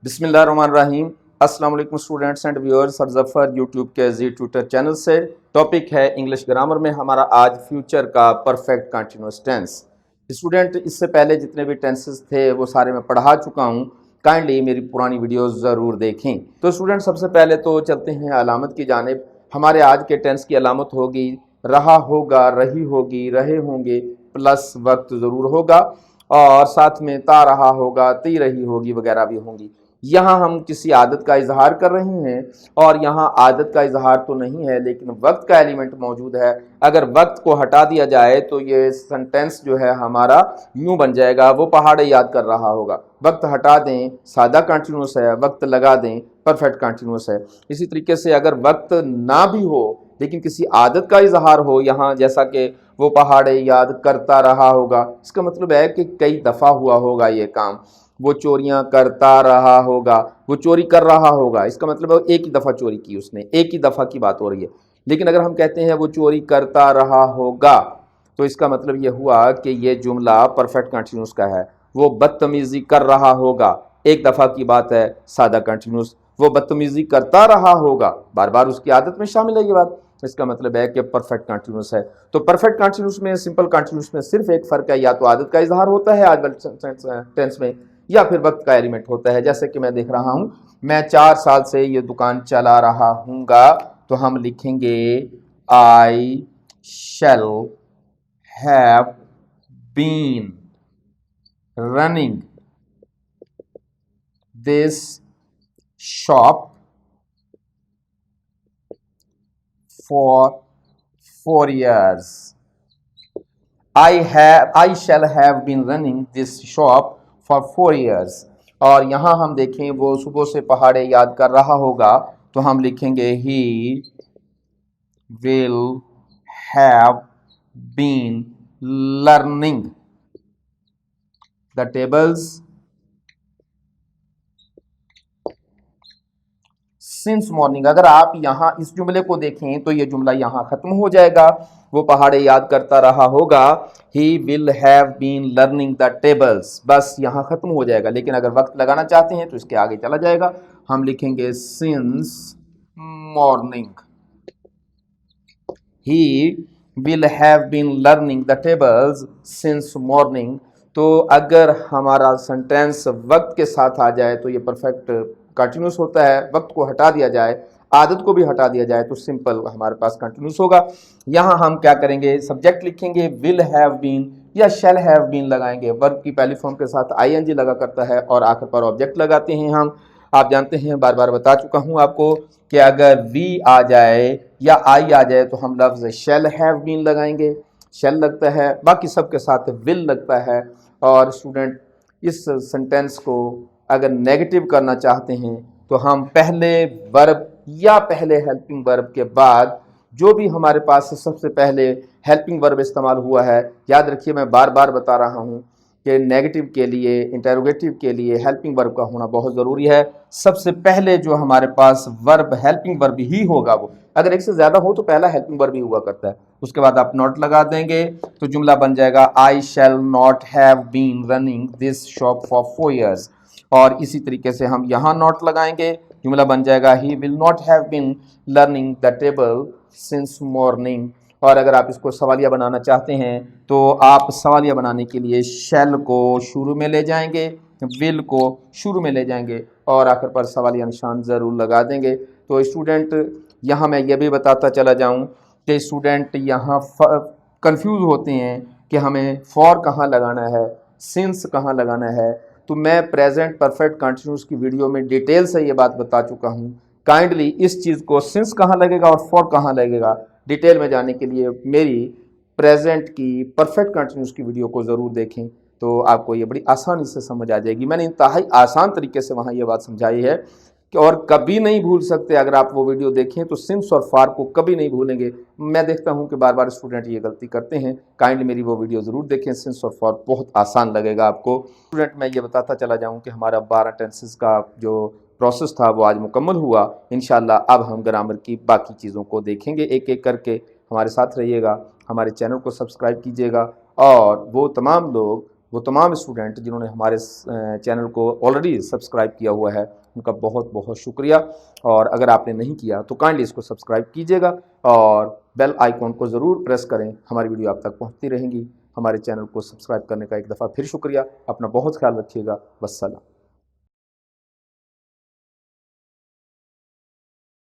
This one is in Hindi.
बिस्मिल्लाहिर्रहमानिर्रहीम। अस्सलाम वालेकुम students and viewers. Sir Zafar YouTube के जी ट्यूटर चैनल से टॉपिक है इंग्लिश ग्रामर में हमारा आज फ्यूचर का परफेक्ट कंटिन्यूअस टेंस। स्टूडेंट, इससे पहले जितने भी टेंसेस थे वो सारे मैं पढ़ा चुका हूँ। काइंडली मेरी पुरानी वीडियोस ज़रूर देखें। तो स्टूडेंट, सबसे पहले तो चलते हैं अलामत की जानिब। हमारे आज के टेंस की अलामत होगी रहा होगा, रही होगी, रहे होंगे प्लस वक्त ज़रूर होगा और साथ में ता रहा होगा, ती रही होगी वगैरह भी होंगी। यहाँ हम किसी आदत का इजहार कर रहे हैं और यहाँ आदत का इजहार तो नहीं है लेकिन वक्त का एलिमेंट मौजूद है। अगर वक्त को हटा दिया जाए तो ये सेंटेंस जो है हमारा यूं बन जाएगा, वो पहाड़ याद कर रहा होगा। वक्त हटा दें सादा कंटिन्यूस है, वक्त लगा दें परफेक्ट कंटिन्यूस है। इसी तरीके से अगर वक्त ना भी हो लेकिन किसी आदत का इजहार हो, यहाँ जैसा कि वो पहाड़ याद करता रहा होगा, इसका मतलब है कि कई दफ़ा हुआ होगा ये काम। वो चोरियां करता रहा होगा, वो चोरी कर रहा होगा, इसका मतलब है एक ही दफ़ा चोरी की उसने, एक ही दफ़ा की बात हो रही है। लेकिन अगर हम कहते हैं वो चोरी करता रहा होगा तो इसका मतलब ये हुआ कि ये जुमला परफेक्ट कंटिन्यूस का है। वो बदतमीजी कर रहा होगा, एक दफ़ा की बात है, सादा कंटिन्यूस। वो बदतमीजी करता रहा होगा, बार बार उसकी आदत में शामिल है ये बात, इसका मतलब है कि परफेक्ट कंटिन्यूस है। तो परफेक्ट कंटिन्यूस में, सिंपल कंटिन्यूस में सिर्फ एक फ़र्क है, या तो आदत का इजहार होता है आज वाले टेंस में या फिर वक्त का एलिमेंट होता है। जैसे कि मैं देख रहा हूं, मैं 4 साल से ये दुकान चला रहा हूँगा, तो हम लिखेंगे I shall have been running this shop for 4 years। I shall have been running this shop for 4 years। और यहाँ हम देखें वो सुबह से पहाड़े याद कर रहा होगा, तो हम लिखेंगे he will have been learning the tables since morning. अगर आप यहाँ इस जुमले को देखें तो ये जुमला यहाँ खत्म हो जाएगा। वो पहाड़े याद करता रहा होगा, he will have been learning the tables, बस यहाँ खत्म हो जाएगा। लेकिन अगर वक्त लगाना चाहते हैं तो इसके आगे चला जाएगा, हम लिखेंगे since morning. He will have been learning the tables since morning. तो अगर हमारा सेंटेंस वक्त के साथ आ जाए तो ये परफेक्ट कंटिन्यूस होता है। वक्त को हटा दिया जाए, आदत को भी हटा दिया जाए तो सिंपल हमारे पास कंटिन्यूस होगा। यहाँ हम क्या करेंगे, सब्जेक्ट लिखेंगे विल हैव बीन या शैल हैव बीन लगाएंगे। वर्ब की पहली फॉर्म के साथ आईएनजी लगा करता है और आखिर पर ऑब्जेक्ट लगाते हैं हम। आप जानते हैं, बार बार बता चुका हूँ आपको कि अगर वी आ जाए या आई आ जाए तो हम लफ्ज़ शैल हैव बीन लगाएंगे, शैल लगता है, बाकी सबके साथ विल लगता है। और स्टूडेंट, इस सेंटेंस को अगर नेगेटिव करना चाहते हैं तो हम पहले वर्ब या पहले हेल्पिंग वर्ब के बाद जो भी हमारे पास सबसे पहले हेल्पिंग वर्ब इस्तेमाल हुआ है, याद रखिए मैं बार बार बता रहा हूँ कि नेगेटिव के लिए, इंटरोगेटिव के लिए हेल्पिंग वर्ब का होना बहुत ज़रूरी है। सबसे पहले जो हमारे पास वर्ब हेल्पिंग वर्ब ही होगा, वो अगर एक से ज़्यादा हो तो पहला हेल्पिंग वर्ब ही हुआ करता है। उसके बाद आप नॉट लगा देंगे तो जुमला बन जाएगा I shall not have been running this shop for 4 years। और इसी तरीके से हम यहाँ नॉट लगाएंगे, जुमला बन जाएगा he will not have been learning the table since morning. और अगर आप इसको सवालिया बनाना चाहते हैं तो आप सवालिया बनाने के लिए शैल को शुरू में ले जाएंगे, विल को शुरू में ले जाएंगे और आखिर पर सवालिया निशान ज़रूर लगा देंगे। तो स्टूडेंट, यहाँ मैं ये भी बताता चला जाऊँ कि स्टूडेंट यहाँ कंफ्यूज होते हैं कि हमें फॉर कहाँ लगाना है, सिंस कहाँ लगाना है। तो मैं प्रेजेंट परफेक्ट कंटिन्यूस की वीडियो में डिटेल से ये बात बता चुका हूँ। काइंडली इस चीज़ को सिंस कहाँ लगेगा और फॉर कहाँ लगेगा डिटेल में जाने के लिए मेरी प्रेजेंट की परफेक्ट कंटिन्यूस की वीडियो को ज़रूर देखें, तो आपको ये बड़ी आसानी से समझ आ जाएगी। मैंने इंतहाई आसान तरीके से वहाँ ये बात समझाई है कि और कभी नहीं भूल सकते। अगर आप वो वीडियो देखें तो सिंस और फार को कभी नहीं भूलेंगे। मैं देखता हूं कि बार बार स्टूडेंट ये गलती करते हैं, काइंडली मेरी वो वीडियो ज़रूर देखें। सिंस और फार बहुत आसान लगेगा आपको। स्टूडेंट, मैं ये बताता चला जाऊं कि हमारा 12 टेंसेस का जो प्रोसेस था वो आज मुकम्मल हुआ। इंशाल्लाह अब हम ग्रामर की बाकी चीज़ों को देखेंगे एक एक करके। हमारे साथ रहिएगा, हमारे चैनल को सब्सक्राइब कीजिएगा और वो तमाम लोग वो तमाम स्टूडेंट जिन्होंने हमारे चैनल को ऑलरेडी सब्सक्राइब किया हुआ है उनका बहुत बहुत शुक्रिया। और अगर आपने नहीं किया तो काइंडली इसको सब्सक्राइब कीजिएगा और बेल आइकॉन को ज़रूर प्रेस करें। हमारी वीडियो आप तक पहुंचती रहेंगी। हमारे चैनल को सब्सक्राइब करने का एक दफ़ा फिर शुक्रिया। अपना बहुत ख्याल रखिएगा। वस्सलाम।